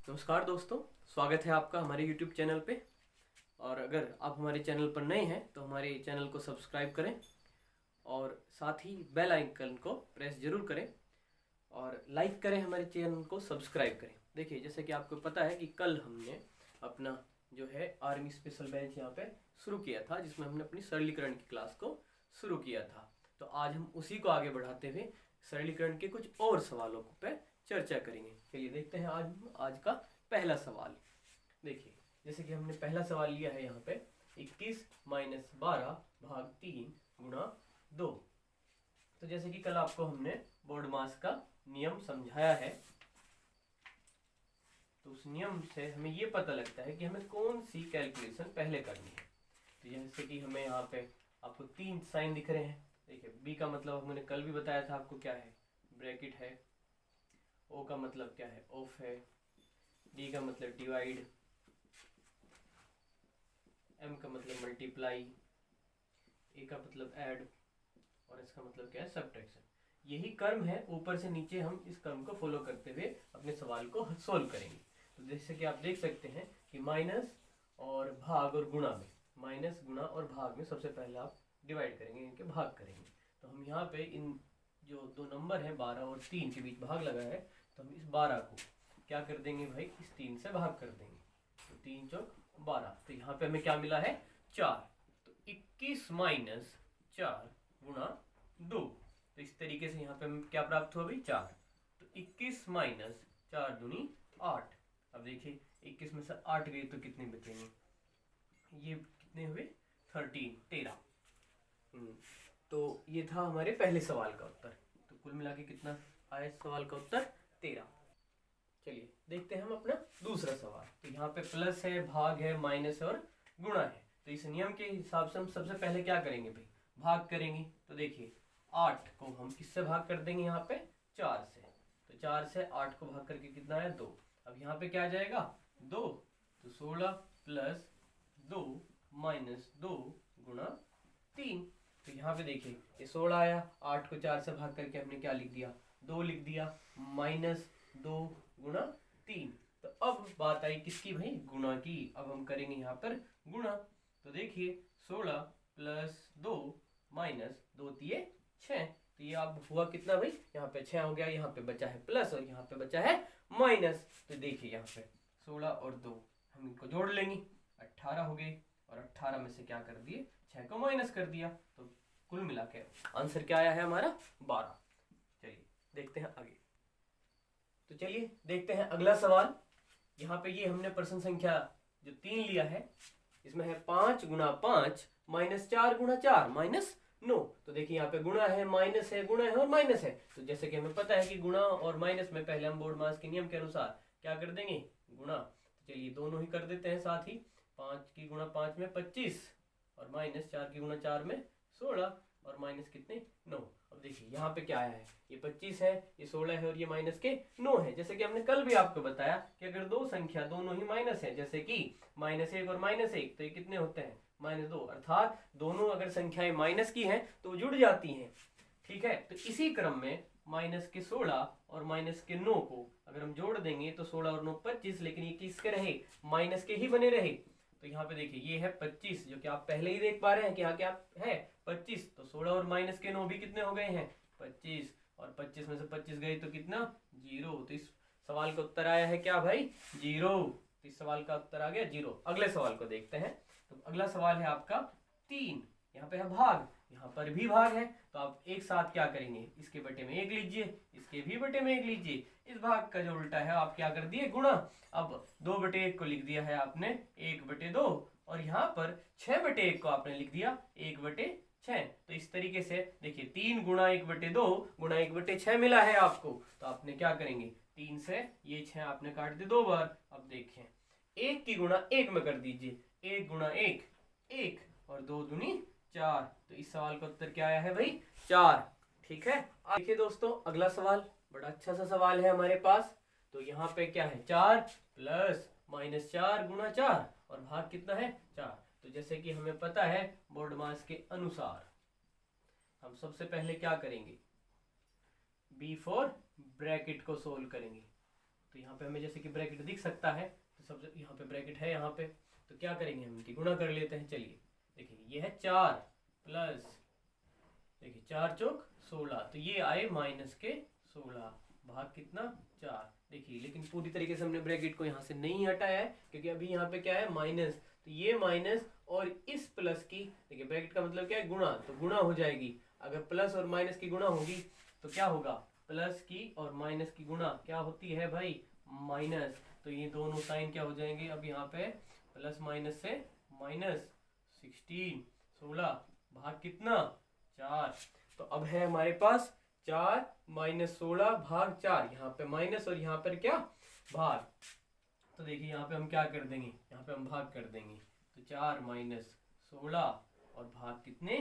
नमस्कार दोस्तों, स्वागत है आपका हमारे YouTube चैनल पे। और अगर आप हमारे चैनल पर नए हैं तो हमारे चैनल को सब्सक्राइब करें और साथ ही बेल आइकन को प्रेस जरूर करें और लाइक करें, हमारे चैनल को सब्सक्राइब करें। देखिए, जैसे कि आपको पता है कि कल हमने अपना जो है आर्मी स्पेशल बैच यहाँ पे शुरू किया था, जिसमें हमने अपनी सरलीकरण की क्लास को शुरू किया था। तो आज हम उसी को आगे बढ़ाते हुए सरलीकरण के कुछ और सवालों पे चर्चा करेंगे। चलिए देखते हैं आज का पहला सवाल। देखिए, जैसे कि हमने पहला सवाल लिया है यहाँ पे 21 माइनस 12 भाग 3 गुणा 2। तो जैसे कि कल आपको हमने बोर्ड मास का नियम समझाया है, तो उस नियम से हमें ये पता लगता है कि हमें कौन सी कैलकुलेशन पहले करनी है। तो जैसे कि हमें यहाँ पे आपको 3 साइन दिख रहे हैं। देखिए, बी का मतलब हमने कल भी बताया था आपको क्या है, ब्रैकेट है। ओ का मतलब क्या है, ऑफ है। डी का मतलब डिवाइड। एम का मतलब मल्टीप्लाई। ए का मतलब ऐड। और इसका मतलब क्या है, सब्ट्रैक्शन। यही कर्म है, ऊपर से नीचे हम इस कर्म को फॉलो करते हुए अपने सवाल को सोल्व करेंगे। तो जैसे कि आप देख सकते हैं कि माइनस और भाग और गुणा में, माइनस गुणा और भाग में सबसे पहले आप डिवाइड करेंगे, इनके भाग करेंगे। तो हम यहाँ पे इन जो दो नंबर है 12 और 3 के बीच भाग लगा है, तो हम इस 12 को क्या कर देंगे भाई, इस 3 से भाग कर देंगे। तो 3 चौक 12। तो यहाँ पे हमें क्या मिला है, 4। तो 21 माइनस 4 गुणा 2। तो इस तरीके से यहाँ पे हमें क्या प्राप्त हुआ भाई, 4। तो 21 माइनस 4 दूनी 8। अब देखिए 21 में से 8 गए तो कितने बचेंगे, ये कितने हुए, 13। तो ये था हमारे पहले सवाल का उत्तर। तो कुल मिला के कितना आया सवाल का उत्तर, 13। चलिए देखते हैं हम अपना दूसरा सवाल। तो यहाँ पे प्लस है, भाग है, माइनस और गुणा है। तो इस नियम के हिसाब से हम सबसे पहले क्या करेंगे भाई, भाग करेंगे। तो देखिए 8 को हम किससे भाग कर देंगे, यहाँ पे 4 से। तो 4 से 8 को भाग करके कितना है, 2। अब यहाँ पे क्या आ जाएगा, 2। तो 16 प्लस 2 माइनस 2 गुणा 3। तो यहाँ पे देखिए ये 16 आया, 8 को 4 से भाग करके हमने क्या लिख दिया, 2 लिख दिया, माइनस 2 गुणा 3। तो अब बात आई किसकी भाई, गुणा की। अब हम करेंगे यहाँ पर गुणा। तो देखिए 16 प्लस 2 माइनस 2 तिये 6। तो ये अब हुआ कितना भाई, यहाँ पे 6 हो गया, यहाँ पे बचा है प्लस और यहाँ पे बचा है माइनस। तो देखिए यहाँ पे 16 और 2 हम इनको जोड़ लेंगे, 18 हो गए। और 18 में से क्या कर दिए, 6 को माइनस कर दिया। तो कुल मिला के आंसर क्या आया है हमारा, 12। चलिए देखते हैं आगे। तो चलिए देखते हैं अगला सवाल। यहाँ पे ये हमने प्रश्न संख्या जो 3 लिया है, इसमें है 5 गुणा 5 माइनस 4 गुणा 4 माइनस 9। तो देखिए यहाँ पे गुणा है, माइनस है, गुणा है और माइनस है। तो जैसे कि हमें पता है कि गुणा और माइनस में पहले हम बोर्ड मास के नियम के अनुसार क्या कर देंगे, गुणा। तो चलिए दोनों ही कर देते हैं साथ ही। 5 की गुणा 5 में 25 और माइनस 4 की गुणा 4 में 16 और माइनस कितने, 9। अब देखिए यहाँ पे क्या आया है, ये 25 है, ये 16 है और ये माइनस के 9 है। जैसे कि हमने कल भी आपको बताया कि अगर दो संख्या दोनों ही माइनस है, जैसे कि -1 और -1, तो ये कितने होते हैं, -2। अर्थात दोनों अगर संख्याएं माइनस की हैं तो जुड़ जाती हैं। ठीक है, तो इसी क्रम में माइनस के 16 और माइनस के 9 को अगर हम जोड़ देंगे तो 16 और 9 25, लेकिन ये किसके रहे, माइनस के ही बने रहे। तो यहाँ पे देखिए ये है 25, जो कि आप पहले ही देख पा रहे हैं कि यहाँ क्या है 25। तो 16 और माइनस के 9 भी कितने हो गए हैं, 25। और 25 में से 25 गए तो कितना, 0। तो इस सवाल का उत्तर आया है क्या भाई, 0। तो इस सवाल का उत्तर आ गया 0। अगले सवाल को देखते हैं। तो अगला सवाल है आपका 3। यहाँ पे है भाग, यहाँ पर भी भाग है। तो आप एक साथ क्या करेंगे, इसके बटे में 1 लीजिए, इसके भी बटे में 1 लीजिए। इस भाग का जो उल्टा है आप क्या कर दिए, गुणा। अब 2/1 को लिख दिया है आपने 1/2 और यहाँ पर 6/1 को आपने लिख दिया 1/6। तो इस तरीके से देखिए 3 गुणा 1/2 गुणा 1/6 मिला है आपको। तो आपने क्या करेंगे, 3 से ये 6 आपने काट दिए 2 बार। अब देखिए 1 की गुणा 1 में कर दीजिए, 1 गुणा 1 1 और 2 दूनी 4। तो इस सवाल का उत्तर क्या आया है भाई, 4। ठीक है, देखिए दोस्तों अगला सवाल बड़ा अच्छा सा सवाल है हमारे पास। तो यहाँ पे क्या है, 4 प्लस -4 गुणा 4 और भाग कितना है, 4। तो जैसे कि हमें पता है बोर्ड मास के अनुसार हम सबसे पहले क्या करेंगे, B4 ब्रैकेट को सोल्व करेंगे। तो यहाँ पे हमें जैसे कि ब्रैकेट दिख सकता है, तो सबसे यहाँ पे ब्रैकेट है यहाँ पे, तो क्या करेंगे हम इनकी गुणा कर लेते हैं। चलिए देखिए ये है 4 प्लस, देखिए 4 चौक 16, तो ये आए माइनस के 16 भाग कितना 4। देखिए लेकिन पूरी तरीके से हमने ब्रैकेट को यहाँ से नहीं हटाया है, क्योंकि अभी यहाँ पे क्या है माइनस, तो ये माइनस और इस प्लस की, देखिए ब्रैकेट का मतलब क्या है गुणा, तो गुणा हो जाएगी। अगर प्लस और माइनस की गुणा होगी तो क्या होगा, प्लस की और माइनस की गुणा क्या होती है भाई, माइनस। तो ये दोनों साइन क्या हो जाएंगे, अब यहाँ पे प्लस माइनस से माइनस 16 भाग कितना 4। तो अब है हमारे पास 4 माइनस 16 भाग 4, यहाँ पे माइनस और यहाँ पर क्या भाग। तो देखिए यहाँ पे हम क्या कर देंगे, यहाँ पे हम भाग कर देंगे, तो 4 माइनस 16 और भाग कितने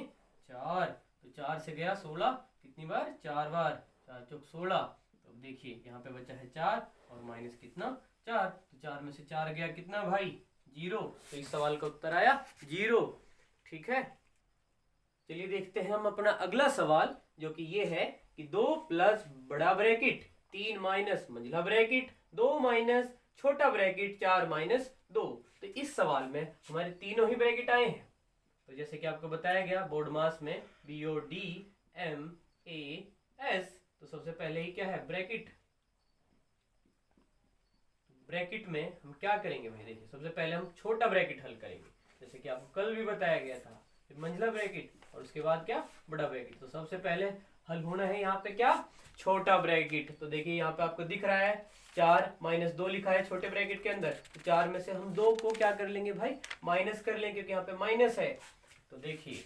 4, तो 4 से गया 16 कितनी बार 4 बार, 4 चौक 16। तो देखिए यहाँ पे बचा है 4 और माइनस कितना 4, तो 4 में से 4 गया कितना भाई 0, तो इस सवाल का उत्तर आया 0। ठीक है, चलिए देखते हैं हम अपना अगला सवाल, जो कि ये है कि 2 प्लस बड़ा ब्रैकेट 3 माइनस मंझला ब्रैकेट 2 माइनस छोटा ब्रैकेट 4 माइनस 2। तो इस सवाल में हमारे तीनों ही ब्रैकेट आए हैं। तो जैसे कि आपको बताया गया बोर्ड मास में BODMAS, तो सबसे पहले ही क्या है ब्रैकेट। ब्रैकेट में हम क्या करेंगे भाई, देखिए सबसे पहले हम छोटा ब्रैकेट हल करेंगे, जैसे कि आपको कल भी बताया गया था, फिर मंझला ब्रैकेट और उसके बाद क्या बड़ा ब्रैकेट। तो सबसे पहले हल होना है यहाँ पे क्या छोटा ब्रैकेट। तो देखिए यहाँ पे आपको दिख रहा है 4 माइनस 2 लिखा है छोटे ब्रैकेट के अंदर, तो 4 में से हम 2 को क्या कर लेंगे भाई माइनस कर लेंगे, क्योंकि यहाँ पे माइनस है। तो देखिए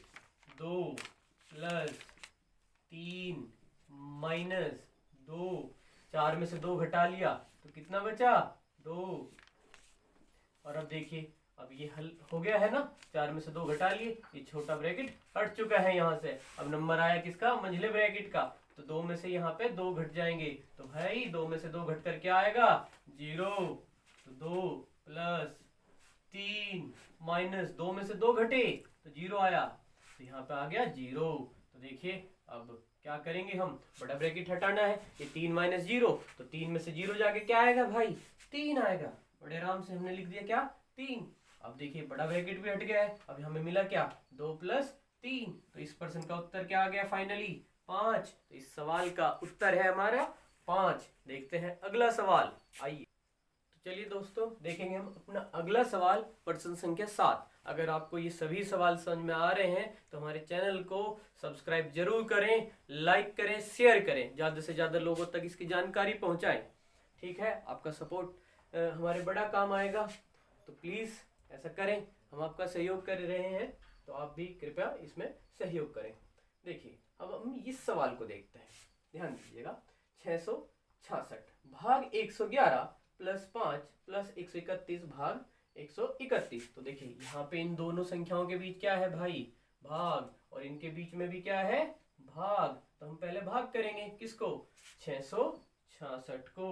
2 प्लस 3 माइनस 2, 4 में से 2 घटा लिया तो कितना बचा 2। और अब देखिए अब ये हल हो गया है ना, 4 में से 2 घटा लिए, ये छोटा ब्रैकेट हट चुका है यहाँ से। अब नंबर आया किसका मंझले ब्रैकेट का, तो 2 में से यहाँ पे 2 घट जाएंगे, तो भाई 2 में से 2 घट कर क्या आएगा 0। तो 2 प्लस 3 माइनस 2 में से 2 घटे तो 0 आया, तो यहाँ पे आ गया 0। तो देखिए अब क्या करेंगे हम, बड़ा ब्रैकेट हटाना है, ये 3 माइनस 0, तो 3 में से 0 जाके क्या आएगा भाई 3 आएगा। बड़े आराम से हमने लिख दिया क्या 3। अब देखिए बड़ा ब्रैकेट भी हट गया है, अब हमें मिला क्या 2 प्लस 3, तो इस प्रश्न का उत्तर क्या आ गया फाइनली 5। तो इस सवाल का उत्तर है हमारा 5। देखते हैं अगला सवाल, आइए। तो चलिए दोस्तों देखेंगे हम अपना अगला सवाल प्रश्न संख्या 7। अगर आपको ये सभी सवाल समझ में आ रहे हैं तो हमारे चैनल को सब्सक्राइब जरूर करें, लाइक करें, शेयर करें, ज़्यादा से ज़्यादा लोगों तक इसकी जानकारी पहुंचाएं। ठीक है, आपका सपोर्ट हमारे बड़ा काम आएगा, तो प्लीज़ ऐसा करें। हम आपका सहयोग कर रहे हैं तो आप भी कृपया इसमें सहयोग करें। देखिए अब हम इस सवाल को देखते हैं, ध्यान दीजिएगा। 666 भाग 111 प्लस 5 प्लस 131 भाग 131। तो देखिए यहाँ पे इन दोनों संख्याओं के बीच क्या है भाई भाग, और इनके बीच में भी क्या है भाग। तो हम पहले भाग करेंगे किसको 666 को,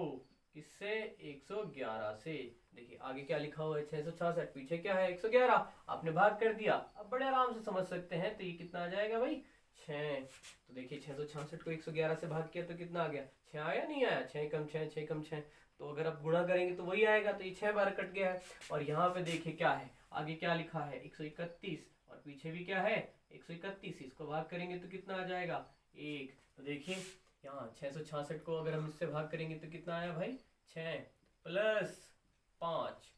किससे 111 से। देखिए आगे क्या लिखा हुआ है 666, पीछे क्या है 111, आपने भाग कर दिया। अब बड़े आराम से समझ सकते हैं, तो ये कितना आ जाएगा भाई 6। तो देखिए 666 को 111 से भाग किया तो कितना आ गया 6 आया, नहीं आया 6 कम 6 6 कम 6, तो अगर आप गुणा करेंगे तो वही आएगा, तो ये 6 बार कट गया है। और यहाँ पे देखिए क्या है, आगे क्या लिखा है 131 और पीछे भी क्या है 131, इसको भाग करेंगे तो कितना आ जाएगा 1। तो देखिए यहाँ 666 को अगर हम इससे भाग करेंगे तो कितना आया भाई 6 प्लस 5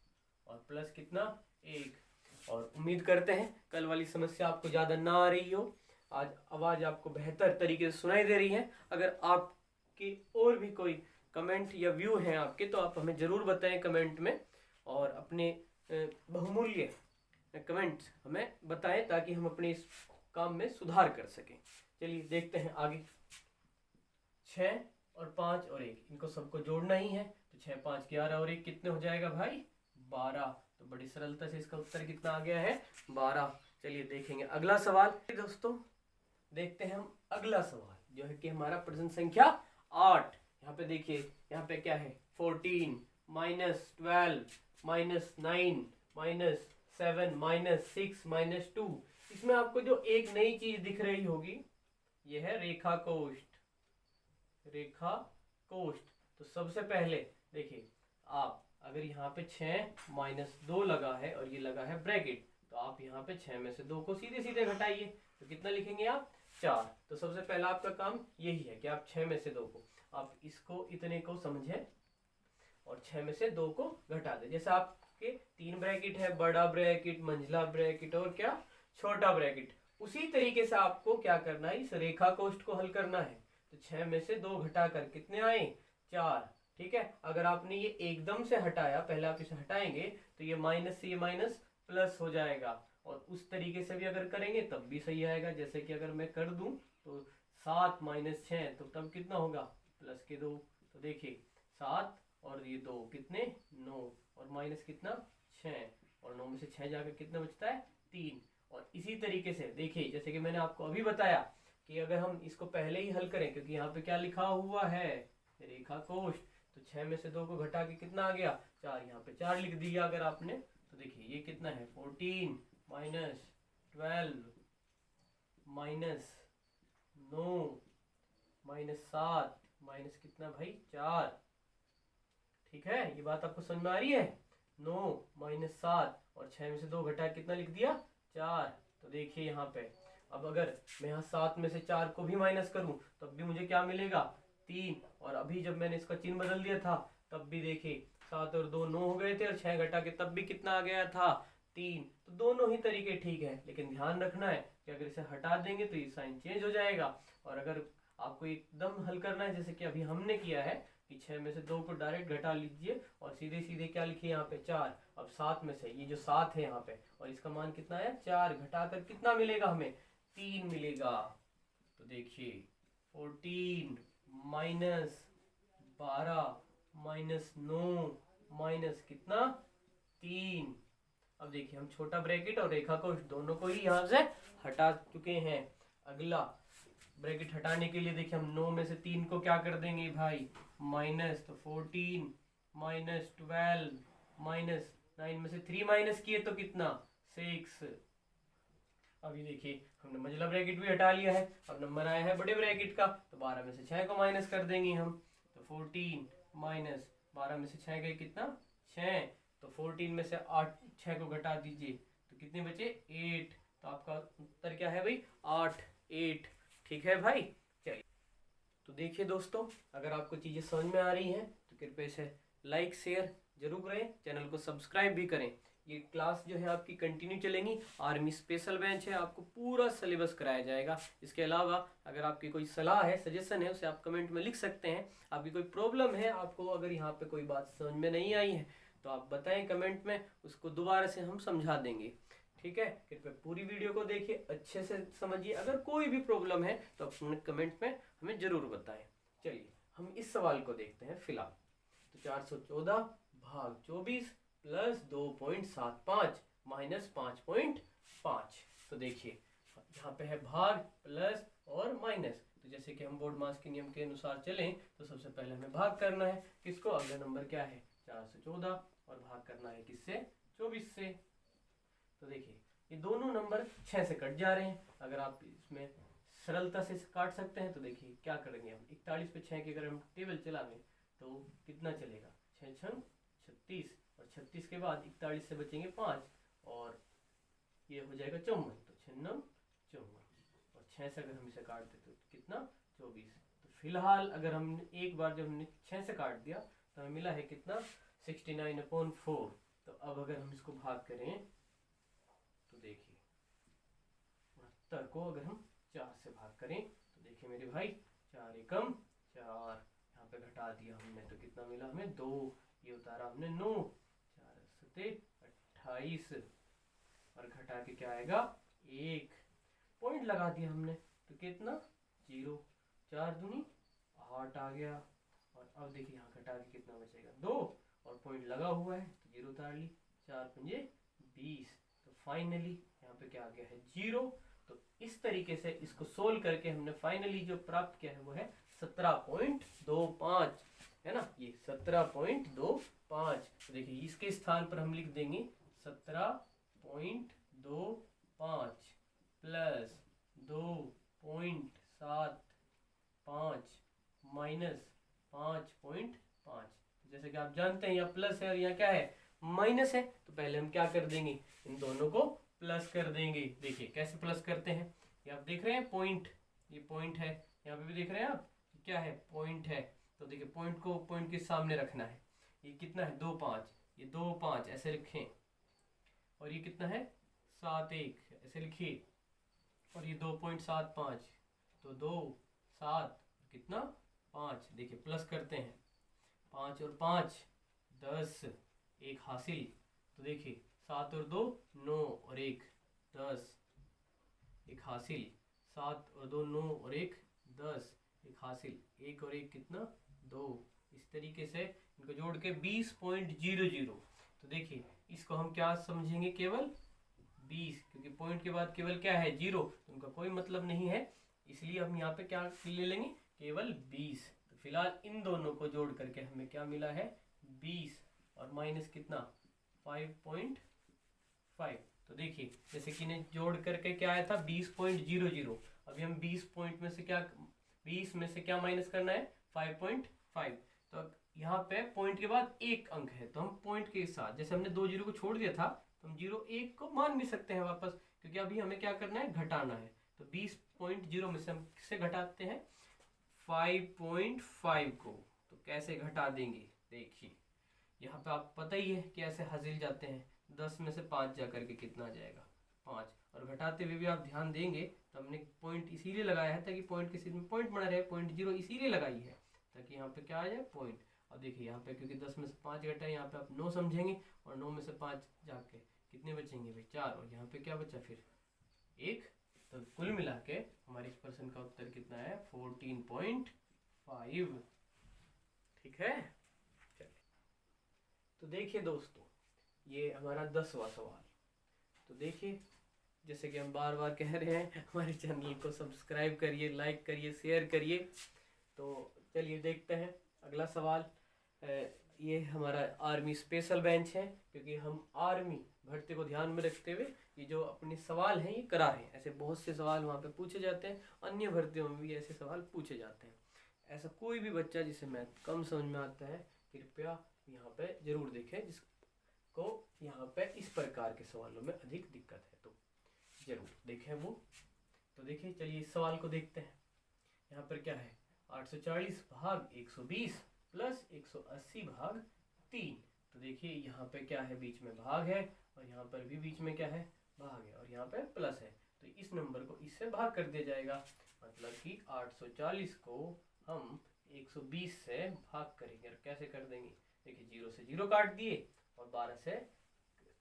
और प्लस कितना 1। और उम्मीद करते हैं कल वाली समस्या आपको ज़्यादा ना आ रही हो, आज आवाज़ आपको बेहतर तरीके से सुनाई दे रही है। अगर आपकी और भी कोई कमेंट या व्यू हैं आपके, तो आप हमें ज़रूर बताएं कमेंट में, और अपने बहुमूल्य कमेंट्स हमें बताएं ताकि हम अपने इस काम में सुधार कर सकें। चलिए देखते हैं आगे। 6 और 5 और 1 इनको सबको जोड़ना ही है, तो 6 5 11 और 1 कितने हो जाएगा भाई 12। तो बड़ी सरलता से इसका उत्तर कितना आ गया है 12। चलिए देखेंगे अगला सवाल। दोस्तों देखते हैं हम अगला सवाल, जो है कि हमारा प्रश्न संख्या 8। यहाँ पे देखिए, यहाँ पे क्या है 14 minus 12 minus 9 minus 7 minus 6 minus 2। इसमें आपको जो एक नई चीज दिख रही होगी ये है रेखा कोष्ठ। रेखा कोष्ठ। तो सबसे पहले देखिए आप अगर यहाँ पे 6 माइनस 2 लगा है और ये लगा है ब्रैकेट, तो आप यहाँ पे 6 में से 2 को सीधे सीधे घटाइए, तो कितना लिखेंगे आप 4। तो सबसे पहला आपका काम यही है कि आप 6 में से 2 को, आप इसको इतने को समझे और 6 में से 2 को घटा दे। जैसे आपके 3 ब्रैकेट है, बड़ा ब्रैकेट, मंझला ब्रैकेट और क्या छोटा ब्रैकेट, उसी तरीके से आपको क्या करना है, इस रेखा कोष्ठ को हल करना है। तो 6 में से 2 घटाकर कितने आए 4। ठीक है, अगर आपने ये एकदम से हटाया, पहले आप इसे हटाएंगे तो ये माइनस से ये माइनस प्लस हो जाएगा, और उस तरीके से भी अगर करेंगे तब भी सही आएगा। जैसे कि अगर मैं कर दूं तो 7 माइनस 6, तो तब कितना होगा प्लस के 2। तो देखिए 7 और ये 2 कितने 9, और माइनस कितना 6, और 9 में से 6 जाकर कितना बचता है 3। और इसी तरीके से देखिए, जैसे कि मैंने आपको अभी बताया कि अगर हम इसको पहले ही हल करें, क्योंकि यहाँ पे क्या लिखा हुआ है रेखा कोष्ठ, तो 6 में से 2 को घटा के कितना आ गया 4, यहाँ पे 4 लिख दिया अगर आपने। तो देखिए ये कितना है 14 माइनस 12 माइनस 9 माइनस 7 माइनस कितना भाई 4। ठीक है, ये बात आपको समझ में आ रही है। 9 माइनस 7 और 6 में से 2 घटा कितना लिख दिया 4। तो देखिए यहाँ पे अब अगर मैं यहाँ 7 में से 4 को भी माइनस करूं तब भी मुझे क्या मिलेगा 3, और अभी जब मैंने इसका चिन्ह बदल दिया था तब भी देखिए 7 और 2 9 हो गए थे, और 6 घटा के तब भी कितना आ गया था 3। तो दोनों ही तरीके ठीक है, लेकिन ध्यान रखना है कि अगर इसे हटा देंगे तो ये साइन चेंज हो जाएगा। और अगर आपको एकदम हल करना है, जैसे कि अभी हमने किया है कि 6 में से 2 को डायरेक्ट घटा लीजिए और सीधे सीधे क्या लिखिए यहाँ पे 4। अब 7 में से ये जो 7 है यहाँ पे, और इसका मान कितना है 4, घटाकर कितना मिलेगा हमें 3 मिलेगा। तो देखिए 14 माइनस 12 माइनस 9 माइनस कितना 3। अब देखिए हम छोटा ब्रैकेट और रेखा कोष्ठ दोनों को ही यहाँ से हटा चुके हैं। अगला ब्रैकेट हटाने के लिए देखिए हम 9 में से 3 को क्या कर देंगे भाई माइनस, तो 14 माइनस 12 माइनस 9 में से 3 माइनस किए तो कितना 6। अभी देखिए हमने मंझला ब्रैकेट भी हटा लिया है, अब नंबर आया है बड़े ब्रैकेट का, तो 12 में से 6 को माइनस कर देंगे हम। तो 14 माइनस 12 में से 6 गए कितना 6, तो 14 में से 6 को घटा दीजिए तो कितने बचे 8। तो आपका उत्तर क्या है भाई 8। ठीक है भाई, चलिए। तो देखिए दोस्तों, अगर आपको चीज़ें समझ में आ रही हैं तो कृपया इसे लाइक शेयर जरूर करें, चैनल को सब्सक्राइब भी करें। ये क्लास जो है आपकी कंटिन्यू चलेंगी, आर्मी स्पेशल बेंच है, आपको पूरा सिलेबस कराया जाएगा। इसके अलावा अगर आपकी कोई सलाह है, सजेशन है, उसे आप कमेंट में लिख सकते हैं। आपकी कोई प्रॉब्लम है, आपको अगर यहाँ पे कोई बात समझ में नहीं आई है तो आप बताएं कमेंट में, उसको दोबारा से हम समझा देंगे। ठीक है, कृपया पूरी वीडियो को देखिए, अच्छे से समझिए। अगर कोई भी प्रॉब्लम है तो अपने कमेंट में हमें जरूर बताएं। चलिए हम इस सवाल को देखते हैं फिलहाल। तो 414 भाग 24 प्लस 2.75 माइनस 5.5। तो देखिए यहाँ पे है भाग प्लस और माइनस, तो जैसे कि हम बोर्ड मास के नियम के अनुसार चलें तो सबसे पहले हमें भाग करना है किसको, अगला नंबर क्या है 414, और भाग करना है किससे 24 से। तो देखिए ये दोनों नंबर 6 से कट जा रहे हैं। अगर आप इसमें सरलता से काट सकते हैं तो देखिए क्या करेंगे हम, 41 पे 6 के अगर हम टेबल चलाएंगे तो कितना चलेगा 6 छंग 36, और 36 के बाद 41 से बचेंगे 5, और ये हो जाएगा 54, तो 6 9 54, और 6 से अगर हम इसे काट देते तो कितना 24। तो फिलहाल अगर हमने एक बार जब हमने 6 से काट दिया तो हमें मिला है कितना 69/4। तो अब अगर हम इसको भाग करें तो देखिए 69 को अगर हम 4 से भाग करें तो देखिए मेरे भाई 4 एकम 4, यहाँ पे घटा दिया हमने तो कितना मिला हमें 2, ये उतारा हमने 9, 4 सते 28, और घटा के क्या आएगा 1, पॉइंट लगा दिया हमने तो कितना 0, 4 दूनी 8 आ गया। और अब देखिए यहाँ घटा के कितना बचेगा 2, और पॉइंट लगा हुआ है तो 0 उतार ली, 4 पंजे 20, तो फाइनली यहाँ पे क्या आ गया है 0। तो इस तरीके से इसको सोल्व करके हमने फाइनली जो प्राप्त किया है वो है 17.25, है ना, ये 17.25। तो देखिए इसके स्थान पर हम लिख देंगे 17.25 प्लस 2.75 माइनस 5.5। जैसे कि आप जानते हैं यहाँ प्लस है और यहाँ क्या है माइनस है, तो पहले हम क्या कर देंगे, इन दोनों को प्लस कर देंगे। देखिए कैसे प्लस करते हैं, ये आप देख रहे हैं पॉइंट, ये पॉइंट है, यहाँ पे भी देख रहे हैं आप क्या है पॉइंट है। तो देखिए पॉइंट को पॉइंट के सामने रखना है, ये कितना है 2 5, ये 2 5 ऐसे लिखें, और ये कितना है 7 1 ऐसे लिखिए, और ये 2.75, तो 2 7 कितना 5। देखिए प्लस करते हैं, 5 और 5 10, एक हासिल। तो देखिए 7 और 2 9 और 1 10, एक हासिल। 7 और 2 9 और 1 10, एक हासिल। 1 और 1 कितना 2। इस तरीके से इनको जोड़ के 20.00। तो देखिए इसको हम क्या समझेंगे, केवल 20, क्योंकि पॉइंट के बाद केवल क्या है 0, तो उनका कोई मतलब नहीं है, इसलिए हम यहाँ पे क्या ले लेंगे केवल 20। तो फिलहाल इन दोनों को जोड़ करके हमें क्या मिला है 20 और माइनस कितना 5.5। तो देखिए जैसे कि इन्हें जोड़ करके क्या आया था 20.00, अभी हम 20 में से क्या माइनस करना है 5.5। तो यहाँ पे पॉइंट के बाद एक अंक है, तो हम पॉइंट के साथ जैसे हमने 2 जीरो को छोड़ दिया था, तो हम 0 1 को मान भी सकते हैं वापस, क्योंकि अभी हमें क्या करना है घटाना है। तो 20.0 में से हम किसे घटाते हैं 5.5 को। तो कैसे घटा देंगे, देखिए यहाँ पे आप पता ही है कि ऐसे हासिल जाते हैं, 10 में से 5 जा करके कितना आ जाएगा 5। और घटाते हुए भी आप ध्यान देंगे तो हमने पॉइंट इसीलिए लगाया है ताकि पॉइंट के सीध में पॉइंट बना रहे, 0.0 इसीलिए लगाई है ताकि यहाँ पे क्या आ जाए पॉइंट। और देखिए यहाँ पे क्योंकि 10 में से 5 घटाए, यहाँ पे आप 9 समझेंगे, और 9 में से 5 जाके कितने बचेंगे भाई 4, और यहाँ पे क्या बचा फिर 1। तो कुल मिला के हमारे इस प्रश्न का उत्तर कितना है 14.5। ठीक है, चलिए तो देखिए दोस्तों ये हमारा 10वां सवाल। तो देखिए जैसे कि हम बार बार कह रहे हैं हमारे चैनल को सब्सक्राइब करिए, लाइक करिए, शेयर करिए। तो चलिए देखते हैं अगला सवाल। ये हमारा आर्मी स्पेशल बेंच है, क्योंकि हम आर्मी भर्ती को ध्यान में रखते हुए ये जो अपने सवाल हैं ये करा रहे हैं। ऐसे बहुत से सवाल वहाँ पे पूछे जाते हैं, अन्य भर्तियों में भी ऐसे सवाल पूछे जाते हैं। ऐसा कोई भी बच्चा जिसे मैथ कम समझ में आता है कृपया यहाँ पे जरूर देखें, जिसको यहाँ पे इस प्रकार के सवालों में अधिक दिक्कत है तो जरूर देखें वो। तो देखिए चलिए इस सवाल को देखते हैं। यहाँ पर क्या है 840 भाग 120 प्लस 180 भाग 3। तो देखिए यहाँ पे क्या है बीच में भाग है, और यहाँ पर भी बीच में क्या है भाग है, और यहाँ पे प्लस है। तो इस नंबर को इससे भाग कर दिया जाएगा, मतलब कि 840 को हम 120 से भाग करेंगे। और कैसे कर देंगे, देखिए 0 से 0 काट दिए, और 12 से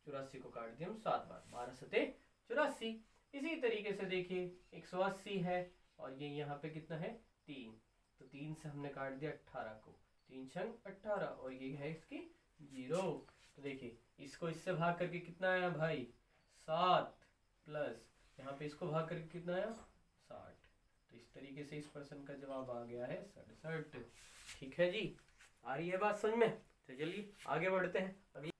84 को काट दिए हम 7 बार, 12 सते 84। इसी तरीके से देखिए 180 है, और ये यहाँ पे कितना है 3, तो 3 से हमने काट दिया 18 को, 3 छंग 18, और ये है इसकी 0। तो देखिए इसको इससे भाग करके कितना आया भाई 7, प्लस यहाँ पे इसको भाग करके कितना आया 60। तो इस तरीके से इस प्रश्न का जवाब आ गया है 67। ठीक है जी, आ रही है बात समझ में। तो चलिए आगे बढ़ते हैं अगले।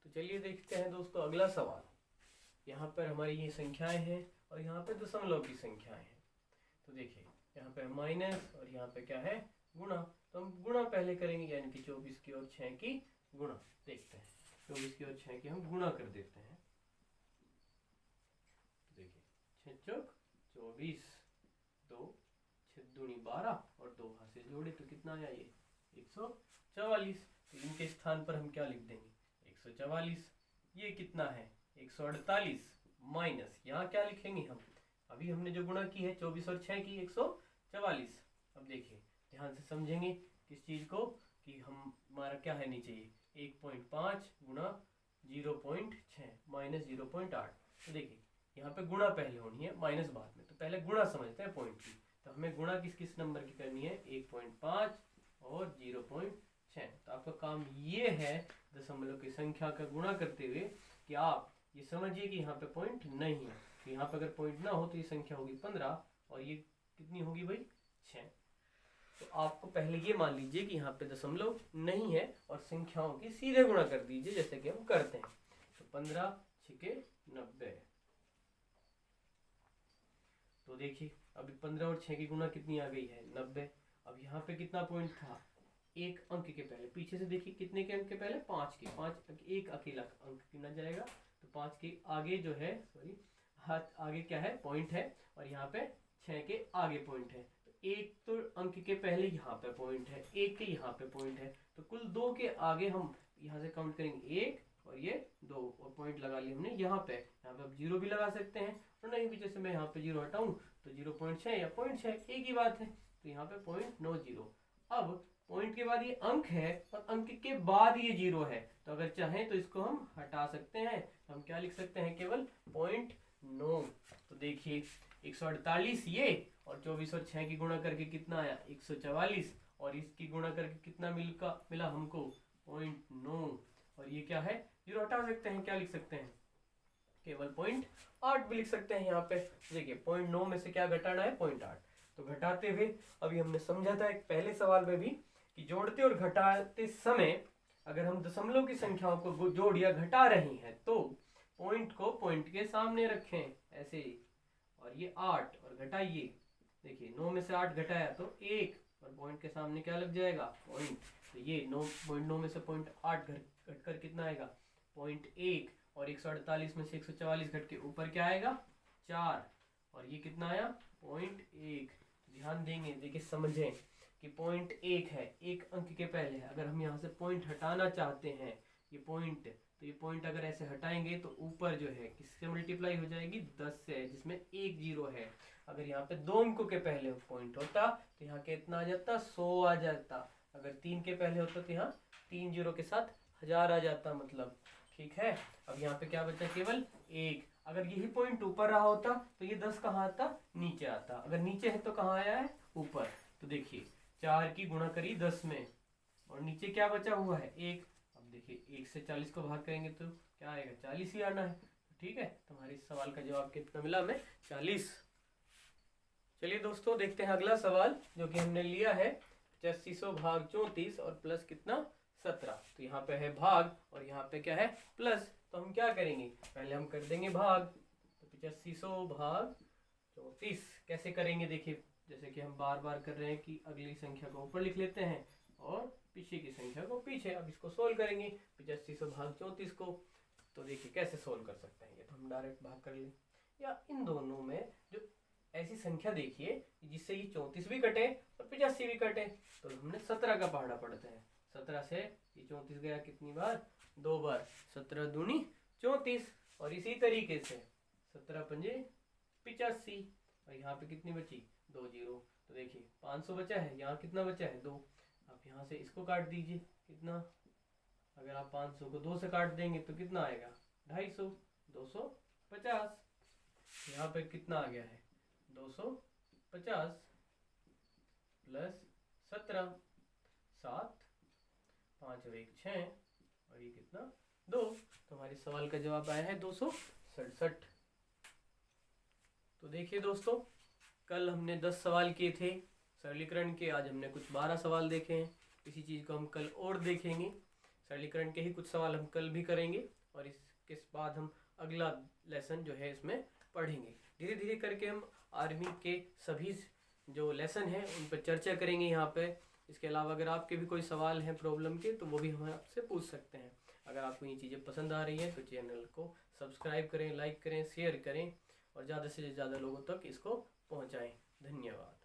तो चलिए देखते हैं दोस्तों अगला सवाल। यहाँ पर हमारी ये संख्याएं हैं, और यहाँ पे दशमलव की संख्याएं हैं। तो देखिए यहाँ पे माइनस, और यहाँ पे क्या है गुणा। तो हम गुणा पहले करेंगे, यानी कि 24 की और 6 की गुणा। देखते हैं 24 की और 6 की हम गुणा कर देते हैं। तो देखिए 6 चौक 24, 2 6 दूनी 12, और 2 हाथ से जोड़े तो कितना आया ये 144। तो इनके स्थान पर हम क्या लिख देंगे 144। ये कितना है 148, माइनस यहाँ क्या लिखेंगे हम, अभी हमने जो गुणा की है 24 और 6 की 144। अब देखिए ध्यान से समझेंगे किस चीज को, कि हमारा क्या है नीचे ये 1.5 गुणा 0.6 माइनस 0.8। तो देखिए यहाँ पे गुणा पहले होनी है, माइनस बाद में। तो पहले गुणा समझते हैं पॉइंट की। तो हमें गुणा किस किस नंबर की करनी है 1.5 और 0.6। तो आपका काम ये है दशमलव की संख्या का गुणा करते हुए कि आप ये समझिए कि यहाँ पे पॉइंट नहीं है। तो यहाँ पे अगर पॉइंट ना हो तो ये संख्या होगी 15, और ये कितनी होगी भाई 6। तो आपको पहले ये मान लीजिए कि यहाँ पे दशमलव नहीं है, और संख्याओं की सीधे गुणा कर दीजिए जैसे कि हम करते हैं। तो 15 6 90। तो देखिए अभी 15 और 6 की गुणा कितनी आ गई है 90। अब यहाँ पे कितना पॉइंट था एक अंक के पहले, पीछे से देखिए कितने के अंक के पहले, 5 के, 5 एक अकेला अंक गिना जाएगा। तो 5 के आगे जो है, सॉरी हाथ आगे क्या है, पॉइंट है, और यहाँ पे 6 के आगे पॉइंट है। तो एक तो अंक के पहले यहाँ पे पॉइंट है, एक के यहाँ पे पॉइंट है, तो कुल 2 के आगे हम यहाँ से काउंट करेंगे 1 और ये 2 और पॉइंट लगा लिए हमने यहाँ पे। यहाँ पे अब 0 भी लगा सकते हैं, और नहीं भी जैसे मैं यहाँ पे 0 हटाऊं तो 0.6 या 0.6 एक ही बात है। तो यहाँ पे 0.90। अब पॉइंट के बाद ये अंक है और अंक के बाद ये 0 है, तो अगर चाहें तो इसको हम हटा सकते हैं। तो हम क्या लिख सकते हैं, केवल 0.9। तो देखिए 148 ये, और 24 और 6 की गुणा करके कितना आया, 144, और इसकी गुणा करके कितना मिला हमको, 0.9। और ये क्या है, 0 हटा सकते हैं, क्या लिख सकते हैं, केवल 0.8 भी लिख सकते हैं। यहाँ पे देखिए 0.9 में से क्या घटाना है, 0.8। तो घटाते हुए अभी हमने समझा था एक पहले सवाल में भी कि जोड़ते और घटाते समय अगर हम दशमलव की संख्याओं को जोड़ या घटा रहे हैं तो पॉइंट को पॉइंट के सामने रखें ऐसे ही। और ये 8 और घटाइए, देखिए 9 में से 8 घटाया तो 1, और पॉइंट के सामने क्या लग जाएगा, पॉइंट। तो ये 9.9 में से 0.8 घट कर कितना आएगा, 0.1, और 148 में से 144 घट के ऊपर क्या आएगा, 4, और ये कितना आया, 0.1। ध्यान देंगे, देखिए समझें कि 0.1 है, एक अंक के पहले है। अगर हम यहाँ से पॉइंट हटाना चाहते हैं, ये पॉइंट, तो ये पॉइंट अगर ऐसे हटाएंगे तो ऊपर जो है किससे मल्टीप्लाई हो जाएगी, 10 से, जिसमें एक 0 है। अगर यहाँ पे 2 अंकों के पहले पॉइंट होता तो यहाँ कितना आ जाता, 100 आ जाता। अगर 3 के पहले होता तो यहाँ 3 0 के साथ 1000 आ जाता, मतलब ठीक है। अब यहाँ पे क्या बचा, केवल 1। अगर यही पॉइंट ऊपर रहा होता तो ये 10 कहाँ आता, नीचे आता। अगर नीचे है तो कहाँ आया है, ऊपर। तो देखिए 4 की गुणा करी 10 में, और नीचे क्या बचा हुआ है, 1। अब देखिए 1 से 40 को भाग करेंगे तो क्या आएगा, 40 ही आना है। ठीक है, तुम्हारे इस सवाल का जवाब कितना मिला हमें, 40। चलिए दोस्तों देखते हैं अगला सवाल जो कि हमने लिया है 8500 भाग 34 और प्लस कितना, 17। तो यहाँ पे है भाग और यहाँ पे क्या है, प्लस। तो हम क्या करेंगे, पहले हम कर देंगे भाग। तो 8500 भाग 34 कैसे करेंगे, देखिए जैसे कि हम बार बार कर रहे हैं कि अगली संख्या को ऊपर लिख लेते हैं और पीछे की संख्या को पीछे। अब इसको सोल्व करेंगे 8500 भाग 34 को। तो देखिए कैसे सोल्व कर सकते हैं, ये तो हम डायरेक्ट भाग कर लें, या इन दोनों में जो ऐसी संख्या देखिए जिससे ये 34 भी कटे और 85 भी कटे। तो हमने 17 का पहाड़ा पढ़ते हैं। 17 से ये 34 गया कितनी बार, 2 बार, 17 दूनी 34। और इसी तरीके से 17 पंजे 85, और यहाँ पे कितनी बची, 2 0। तो देखिए 500 बचा है, यहाँ कितना बचा है, 2। आप यहाँ से इसको काट दीजिए, कितना, अगर आप 500 को 2 से काट देंगे तो कितना आएगा, 250, 250। यहाँ पे कितना आ गया है, 250 प्लस 17, 7, 5 और 1 6, और ये कितना, 2। तो हमारे सवाल का जवाब आया है 267। तो देखिए दोस्तों, कल हमने 10 सवाल किए थे सरलीकरण के, आज हमने कुछ 12 सवाल देखे हैं। इसी चीज़ को हम कल और देखेंगे। सरलीकरण के ही कुछ सवाल हम कल भी करेंगे, और इसके बाद हम अगला लेसन जो है इसमें पढ़ेंगे। धीरे धीरे करके हम आर्मी के सभी जो लेसन हैं उन पर चर्चा करेंगे यहाँ पे। इसके अलावा अगर आपके भी कोई सवाल हैं प्रॉब्लम के तो वो भी हम आपसे पूछ सकते हैं। अगर आपको ये चीज़ें पसंद आ रही हैं तो चैनल को सब्सक्राइब करें, लाइक करें, शेयर करें, और ज़्यादा से ज़्यादा लोगों तक इसको पहुँचाएँ। धन्यवाद।